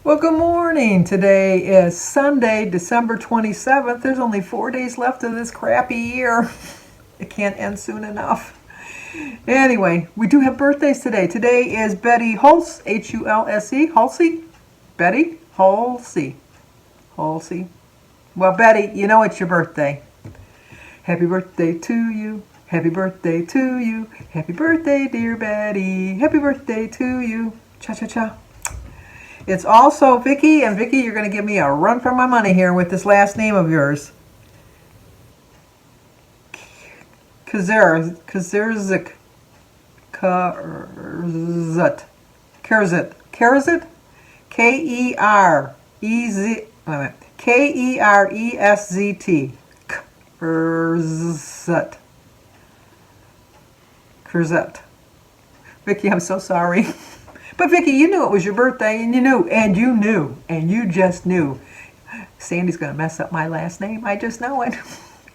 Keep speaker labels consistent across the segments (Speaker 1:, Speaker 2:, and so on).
Speaker 1: Well, good morning. Today is Sunday, December 27th. There's only 4 days left of this crappy year. It can't end soon enough. Anyway, we do have birthdays today. Today is Betty Hulse, Hulse, Hulsey? Betty Hulsey. Hulsey. Well, Betty, you know it's your birthday. Happy birthday to you. Happy birthday to you. Happy birthday, dear Betty. Happy birthday to you. Cha-cha-cha. It's also Vicky, and Vicky, you're going to give me a run for my money here with this last name of yours. Kazerzik. Kerzit. Kerzit? K-E-R-E-Z. Wait a minute. K-E-R-E-S-Z-T. Kerzit. Kerzit. Vicky, I'm so sorry. But Vicky, you knew it was your birthday, and you just knew. Sandy's going to mess up my last name. I just know it.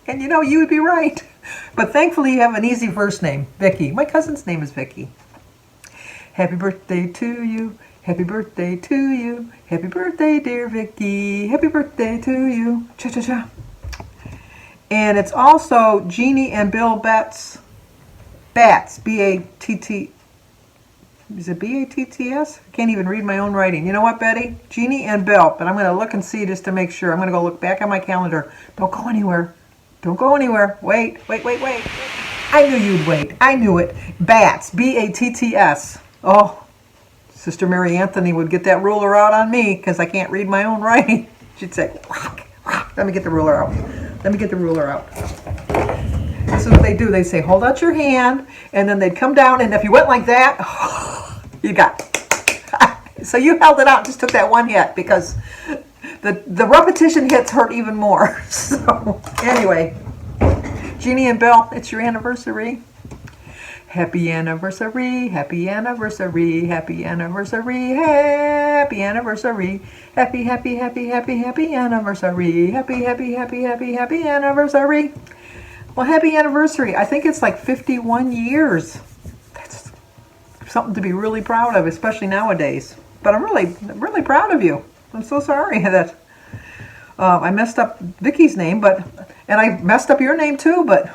Speaker 1: And you would be right. But thankfully, you have an easy first name, Vicky. My cousin's name is Vicky. Happy birthday to you. Happy birthday to you. Happy birthday, dear Vicky. Happy birthday to you. Cha-cha-cha. And it's also Jeannie and Bill Batts. B-A-T-T. Is it B-A-T-T-S? I can't even read my own writing. You know what, Betty? Jeannie and Bill. But I'm going to look and see just to make sure. I'm going to go look back on my calendar. Don't go anywhere. Don't go anywhere. Wait. I knew you'd wait. I knew it. Batts. B-A-T-T-S. Oh, Sister Mary Anthony would get that ruler out on me because I can't read my own writing. She'd say, let me get the ruler out. Let me get the ruler out. This is what they do. They say, hold out your hand, and then they'd come down, and if you went like that, you got it. So you held it out and just took that one hit because the repetition hits hurt even more. So anyway, Jeannie and Bill, it's your anniversary. Happy anniversary, happy anniversary, happy anniversary, happy anniversary, happy anniversary, happy anniversary. Well, happy anniversary. I think it's like 51 years. That's something to be really proud of, especially nowadays. But I'm really proud of you. I'm so sorry that I messed up Vicky's name, and I messed up your name too, but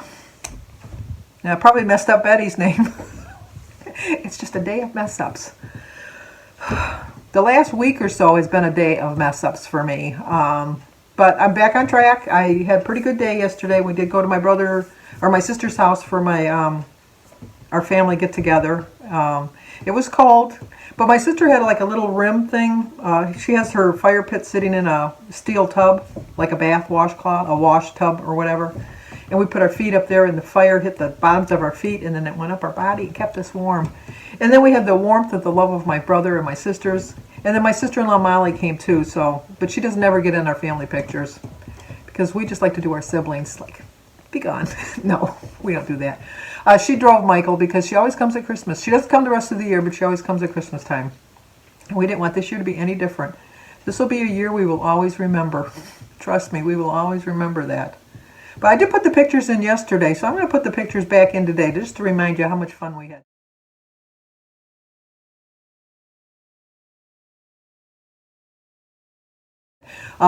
Speaker 1: I probably messed up Betty's name. It's just a day of mess-ups. The last week or so has been a day of mess-ups for me. But I'm back on track. I had a pretty good day yesterday. We did go to my brother or my sister's house for my our family get together. It was cold, but my sister had like a little rim thing. She has her fire pit sitting in a steel tub, like a bath washcloth, a wash tub or whatever. And we put our feet up there, and the fire hit the bottoms of our feet, and then it went up our body and kept us warm. And then we had the warmth of the love of my brother and my sisters. And then my sister-in-law Molly came too, but she doesn't ever get in our family pictures because we just like to do our siblings, like, be gone. No, we don't do that. She drove Michael because she always comes at Christmas. She doesn't come the rest of the year, but she always comes at Christmas time. And we didn't want this year to be any different. This will be a year we will always remember. Trust me, we will always remember that. But I did put the pictures in yesterday, so I'm going to put the pictures back in today just to remind you how much fun we had.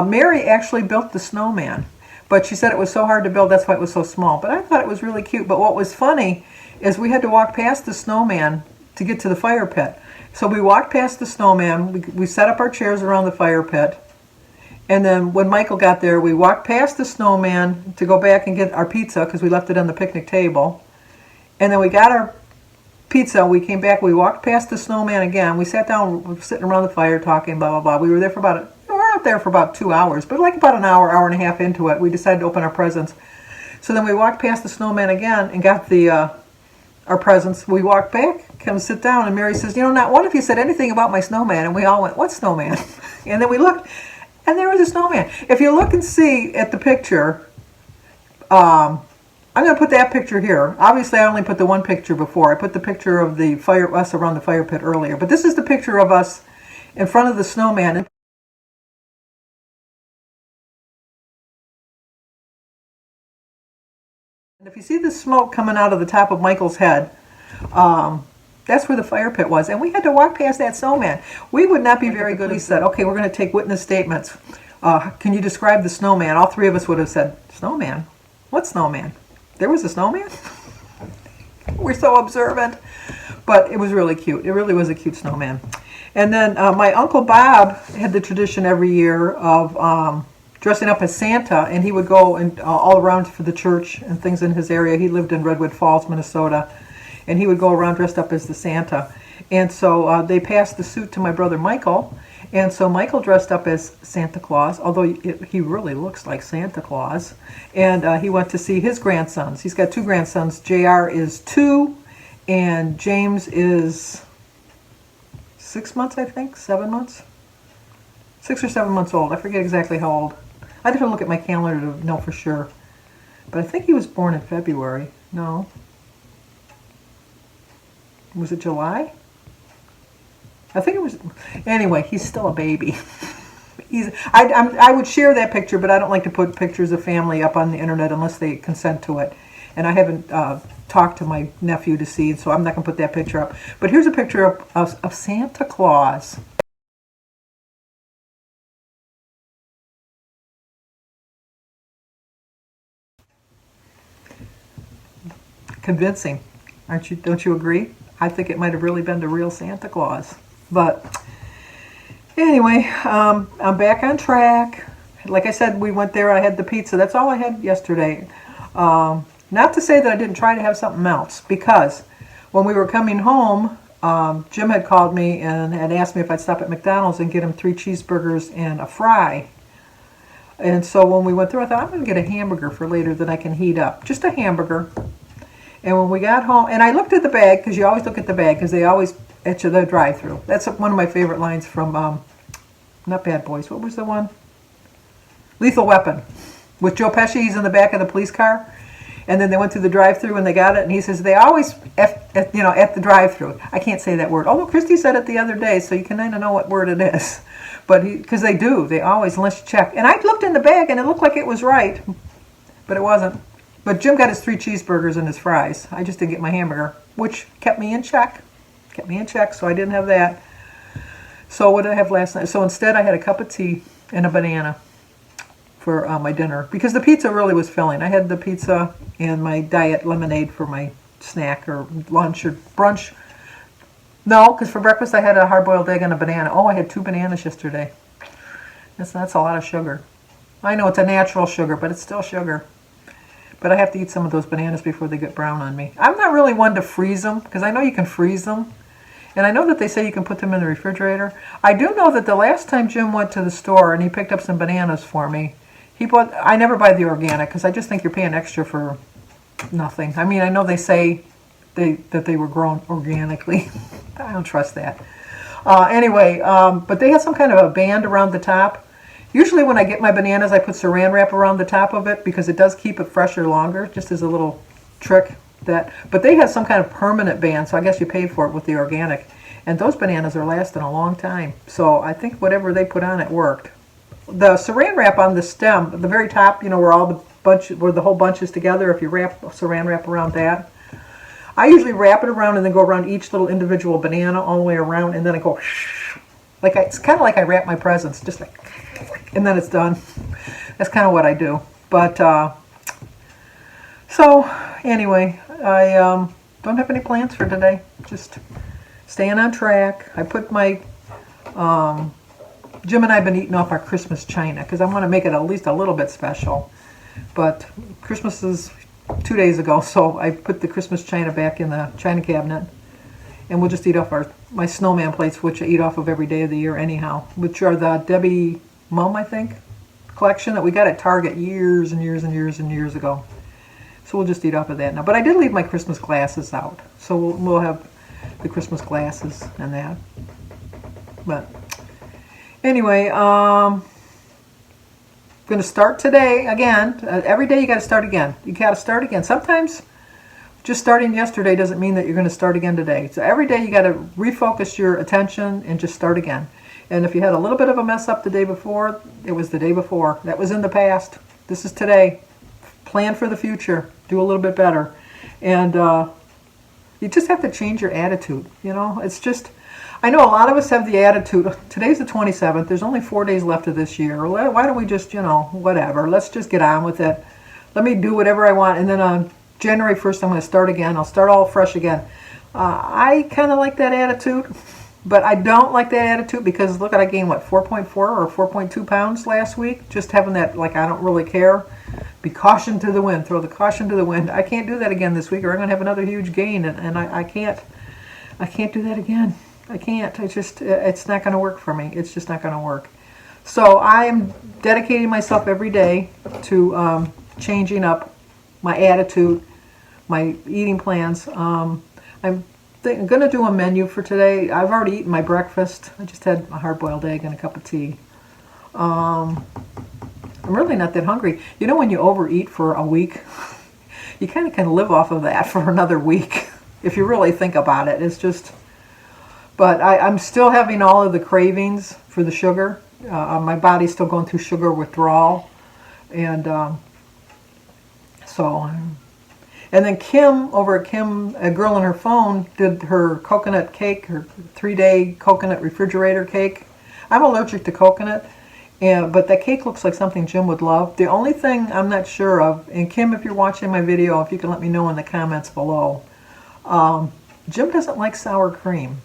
Speaker 1: Mary actually built the snowman, but she said it was so hard to build, that's why it was so small. But I thought it was really cute. But what was funny is we had to walk past the snowman to get to the fire pit. So we walked past the snowman, we set up our chairs around the fire pit, and then when Michael got there, we walked past the snowman to go back and get our pizza because we left it on the picnic table. And then we got our pizza, we came back, we walked past the snowman again, we sat down, we were sitting around the fire talking, blah, blah, blah. We were there for out there for about 2 hours, but like about an hour and a half into it, we decided to open our presents. So then we walked past the snowman again and got our presents. We walked back, come sit down, and Mary says, not one of you said anything about my snowman. And we all went, what snowman? And then we looked, and there was a snowman. If you look and see at the picture, I'm going to put that picture here. Obviously, I only put the one picture before. I put the picture of us around the fire pit earlier. But this is the picture of us in front of the snowman. And if you see the smoke coming out of the top of Michael's head, That's where the fire pit was. And we had to walk past that snowman. We would not be very good. He said, okay, we're going to take witness statements. Can you describe the snowman? All three of us would have said, snowman? What snowman? There was a snowman? We're so observant. But it was really cute. It really was a cute snowman. And then my Uncle Bob had the tradition every year of dressing up as Santa, and he would go and all around for the church and things in his area. He lived in Redwood Falls, Minnesota, and he would go around dressed up as the Santa. And so they passed the suit to my brother Michael, and so Michael dressed up as Santa Claus, although he really looks like Santa Claus, and he went to see his grandsons. He's got two grandsons. JR is 2, and James is 6 months, I think, 7 months? 6 or 7 months old. I forget exactly how old. I'd have to look at my calendar to know for sure. But I think he was born in February. No. Was it July? I think it was. Anyway, he's still a baby. I would share that picture, but I don't like to put pictures of family up on the internet unless they consent to it. And I haven't talked to my nephew to see, so I'm not going to put that picture up. But here's a picture of Santa Claus. Convincing. Don't you agree? I think it might have really been the real Santa Claus. But anyway, I'm back on track. Like I said, we went there. I had the pizza. That's all I had yesterday. Not to say that I didn't try to have something else, because when we were coming home, Jim had called me and had asked me if I'd stop at McDonald's and get him 3 cheeseburgers and a fry. And so when we went through, I thought, I'm going to get a hamburger for later that I can heat up. Just a hamburger. And when we got home, and I looked at the bag, because you always look at the bag, because they always at the drive-thru. That's one of my favorite lines from, not Bad Boys, what was the one? Lethal Weapon. With Joe Pesci, he's in the back of the police car, and then they went through the drive-thru and they got it, and he says, they always, at the drive-thru. I can't say that word. Although Christy said it the other day, so you can kind of know what word it is. But because they do, they always, unless you check. And I looked in the bag, and it looked like it was right, but it wasn't. But Jim got his 3 cheeseburgers and his fries. I just didn't get my hamburger, which kept me in check. Kept me in check, so I didn't have that. So what did I have last night? So instead I had a cup of tea and a banana for my dinner, because the pizza really was filling. I had the pizza and my diet lemonade for my snack or lunch or brunch. No, because for breakfast I had a hard-boiled egg and a banana. Oh, I had 2 bananas yesterday. That's a lot of sugar. I know it's a natural sugar, but it's still sugar. But I have to eat some of those bananas before they get brown on me. I'm not really one to freeze them, because I know you can freeze them. And I know that they say you can put them in the refrigerator. I do know that the last time Jim went to the store and he picked up some bananas for me, I never buy the organic, because I just think you're paying extra for nothing. I mean, I know they say that they were grown organically. I don't trust that. Anyway, but they had some kind of a band around the top. Usually when I get my bananas, I put saran wrap around the top of it, because it does keep it fresher longer, just as a little trick. But they have some kind of permanent band, so I guess you paid for it with the organic. And those bananas are lasting a long time. So I think whatever they put on it worked. The saran wrap on the stem, the very top, where the whole bunch is together, if you wrap saran wrap around that. I usually wrap it around and then go around each little individual banana all the way around, and then I go it's kind of like I wrap my presents, just like, and then it's done. That's kind of what I do. But so anyway, I don't have any plans for today. Just staying on track. I put my Jim and I have been eating off our Christmas china, because I want to make it at least a little bit special. But Christmas is 2 days ago, so I put the Christmas china back in the china cabinet. And we'll just eat off my snowman plates, which I eat off of every day of the year anyhow, which are the Debbie Mum, I think, collection that we got at Target years and years and years and years ago. So we'll just eat off of that now. But I did leave my Christmas glasses out, so we'll have the Christmas glasses and that. But anyway, I'm going to start today again. Every day you got to start again. You got to start again. Sometimes just starting yesterday doesn't mean that you're going to start again today. So every day you got to refocus your attention and just start again. And if you had a little bit of a mess up the day before, it was the day before. That was in the past. This is today. Plan for the future. Do a little bit better. And You just have to change your attitude. You know, it's just, I know a lot of us have the attitude, today's the 27th, there's only 4 days left of this year. Why don't we just, you know, whatever, let's just get on with it. Let me do whatever I want, and then on January 1st, I'm going to start again. I'll start all fresh again. I kind of like that attitude, but I don't like that attitude because look, I gained, what, 4.4 or 4.2 pounds last week? Just having that, like, I don't really care. Be caution to the wind. Throw the caution to the wind. I can't do that again this week, or I'm going to have another huge gain, and I can't do that again. I can't. It's not going to work for me. It's just not going to work. So I am dedicating myself every day to changing up my attitude, my eating plans. I'm going to do a menu for today. I've already eaten my breakfast. I just had a hard-boiled egg and a cup of tea. I'm really not that hungry. You know, when you overeat for a week, you kind of can live off of that for another week, if you really think about it. It's just, but I'm still having all of the cravings for the sugar. My body's still going through sugar withdrawal. And and then Kim, over at Kim, a girl on her phone, did her coconut cake, her 3-day coconut refrigerator cake. I'm allergic to coconut, but that cake looks like something Jim would love. The only thing I'm not sure of, and Kim, if you're watching my video, if you can let me know in the comments below, Jim doesn't like sour cream.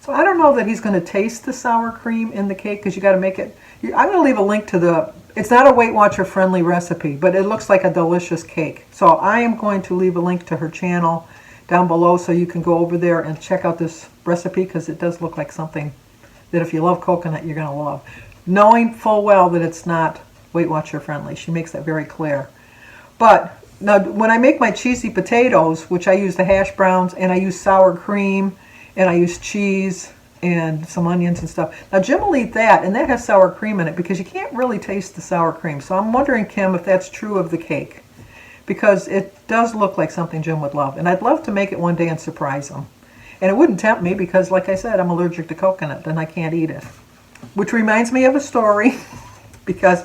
Speaker 1: So I don't know that he's going to taste the sour cream in the cake because you got to make it. I'm going to leave a link to the, it's not a Weight Watcher friendly recipe, but it looks like a delicious cake. So I am going to leave a link to her channel down below so you can go over there and check out this recipe because it does look like something that if you love coconut, you're going to love. Knowing full well that it's not Weight Watcher friendly. She makes that very clear. But now when I make my cheesy potatoes, which I use the hash browns and I use sour cream and I use cheese and some onions and stuff. Now Jim will eat that, and that has sour cream in it because you can't really taste the sour cream. So I'm wondering, Kim, if that's true of the cake because it does look like something Jim would love. And I'd love to make it one day and surprise him. And it wouldn't tempt me because, like I said, I'm allergic to coconut and I can't eat it. Which reminds me of a story because,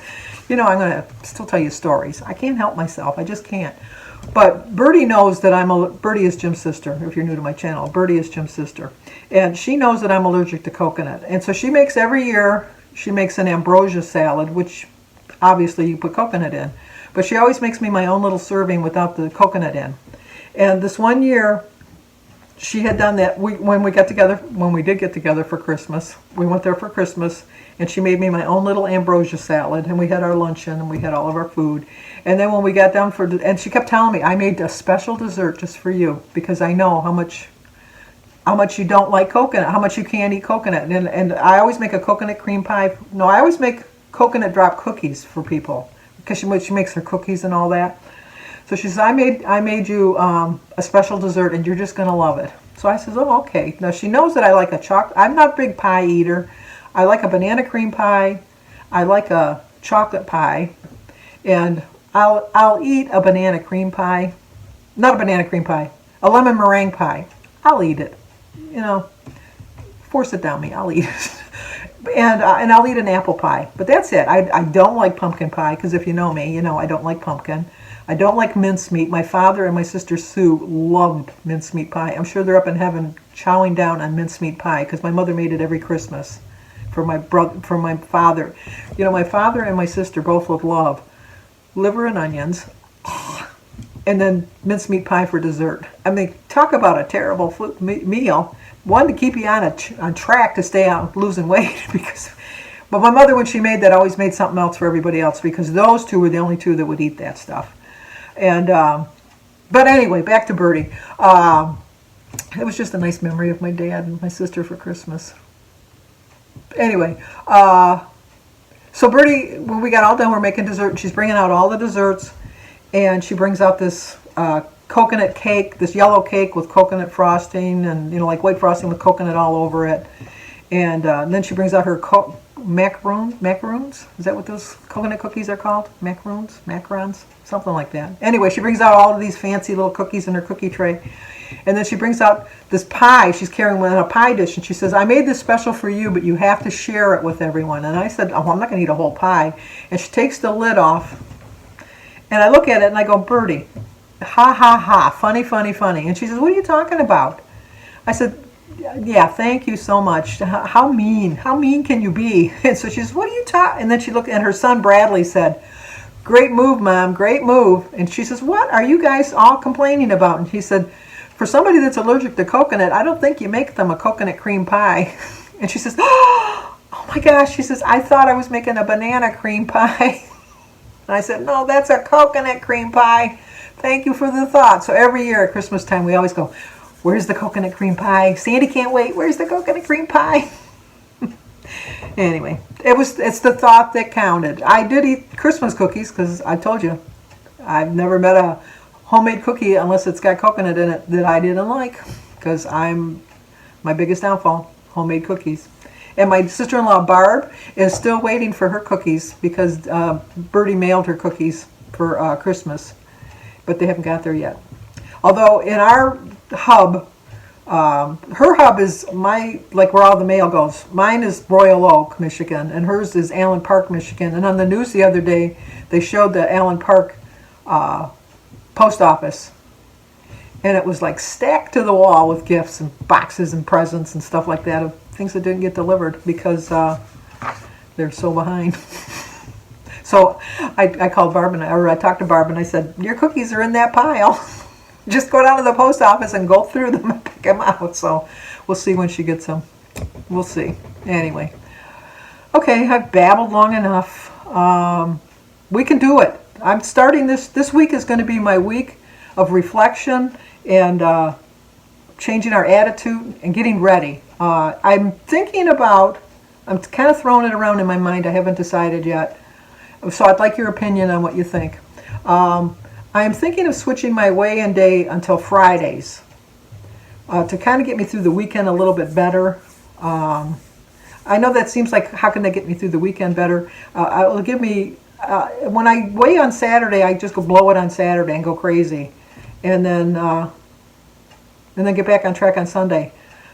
Speaker 1: you know, I'm going to still tell you stories. I can't help myself. I just can't. But Birdie knows that Birdie is Jim's sister, if you're new to my channel. Birdie is Jim's sister. And she knows that I'm allergic to coconut. And so she makes, every year, she makes an ambrosia salad, which obviously you put coconut in. But she always makes me my own little serving without the coconut in. And this one year, she had done that when we did get together for Christmas. We went there for Christmas, and she made me my own little ambrosia salad, and we had our luncheon, and we had all of our food. And then when we got down and she kept telling me, I made a special dessert just for you, because I know how much you don't like coconut, how much you can't eat coconut. And I always make a coconut cream pie. No, I always make coconut drop cookies for people, because she makes her cookies and all that. So she says, I made you a special dessert, and you're just going to love it. So I says, oh, okay. Now she knows that I like a chocolate. I'm not a big pie eater. I like a banana cream pie. I like a chocolate pie. And I'll eat a banana cream pie. Not a banana cream pie. A lemon meringue pie. I'll eat it. You know, force it down me. I'll eat it. And I'll eat an apple pie. But that's it. I don't like pumpkin pie, because if you know me, you know I don't like pumpkin. I don't like mincemeat. My father and my sister Sue loved mincemeat pie. I'm sure they're up in heaven chowing down on mincemeat pie, because my mother made it every Christmas for my father. You know, my father and my sister both would love liver and onions, and then mincemeat pie for dessert. I mean, talk about a terrible meal. One, to keep you on track to stay out losing weight, but my mother, when she made that, always made something else for everybody else, because those two were the only two that would eat that stuff. And but anyway, back to Birdie. It was just a nice memory of my dad and my sister for Christmas. Anyway, so Birdie, when we got all done, we're making dessert, and she's bringing out all the desserts, and she brings out this coconut cake, this yellow cake with coconut frosting, and, you know, like white frosting with coconut all over it. And then she brings out her macaroons. Is that what those coconut cookies are called? Macarons, something like that. Anyway, she brings out all of these fancy little cookies in her cookie tray. And then she brings out this pie she's carrying in a pie dish, and she says, I made this special for you, but you have to share it with everyone. And I said, oh, I'm not going to eat a whole pie. And she takes the lid off, and I look at it, and I go, Birdie. ha ha ha, funny, funny, funny. And she says, what are you talking about? I said, yeah, thank you so much. How mean? How mean can you be? And so she says, what are you talking? And then she looked, and her son Bradley said, great move, Mom, great move. And she says, what are you guys all complaining about? And he said, for somebody that's allergic to coconut, I don't think you make them a coconut cream pie. And she says, oh my gosh. She says, I thought I was making a banana cream pie. And I said, no, that's a coconut cream pie. Thank you for the thought. So every year at Christmas time, we always go, where's the coconut cream pie? Sandy can't wait. Where's the coconut cream pie? Anyway, it's the thought that counted. I did eat Christmas cookies because I told you, I've never met a homemade cookie unless it's got coconut in it that I didn't like, because my biggest downfall, homemade cookies. And my sister-in-law Barb is still waiting for her cookies because Bertie mailed her cookies for Christmas, but they haven't got there yet. Although in our hub, her hub is like where all the mail goes. Mine is Royal Oak, Michigan, and hers is Allen Park, Michigan. And on the news the other day, they showed the Allen Park post office, and it was like stacked to the wall with gifts and boxes and presents and stuff like that of things that didn't get delivered because they're so behind. So I called Barb, or I talked to Barb, and I said, your cookies are in that pile. Just go down to the post office and go through them and pick them out. So we'll see when she gets them. We'll see. Anyway. Okay, I've babbled long enough. We can do it. I'm starting this week is going to be my week of reflection and changing our attitude and getting ready. I'm kind of throwing it around in my mind. I haven't decided yet. So I'd like your opinion on what you think. I am thinking of switching my weigh-in day until Fridays to kind of get me through the weekend a little bit better. I know that seems like, how can they get me through the weekend better? It will give me, when I weigh on Saturday, I just go blow it on Saturday and go crazy. And then get back on track on Sunday.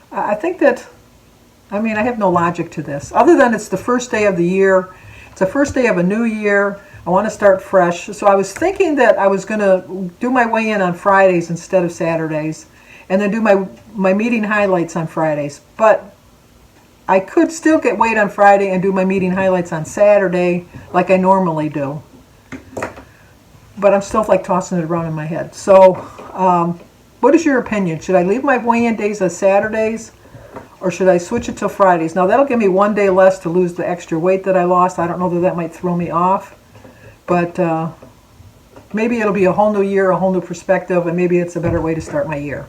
Speaker 1: I think that, I have no logic to this. Other than it's the first day of the year. It's the first day of a new year. I want to start fresh. So I was thinking that I was going to do my weigh-in on Fridays instead of Saturdays, and then do my meeting highlights on Fridays. But I could still get weighed on Friday and do my meeting highlights on Saturday like I normally do. But I'm still like tossing it around in my head. So what is your opinion? Should I leave my weigh-in days as Saturdays, or should I switch it till Fridays? Now that'll give me one day less to lose the extra weight that I lost. I don't know that might throw me off. But maybe it'll be a whole new year, a whole new perspective, and maybe it's a better way to start my year.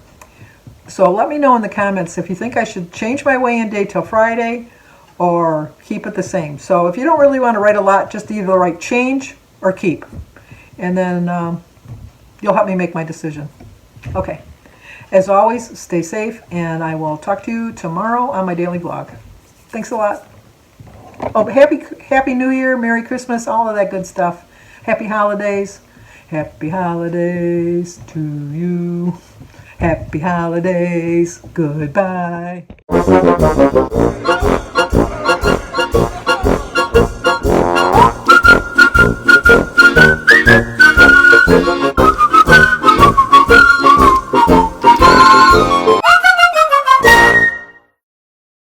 Speaker 1: So let me know in the comments if you think I should change my weigh-in day till Friday or keep it the same. So if you don't really want to write a lot, just either write change or keep. And then you'll help me make my decision. Okay. As always, stay safe, and I will talk to you tomorrow on my daily vlog. Thanks a lot. Oh, happy New Year, Merry Christmas, all of that good stuff. Happy holidays. Happy holidays to you. Happy holidays. Goodbye.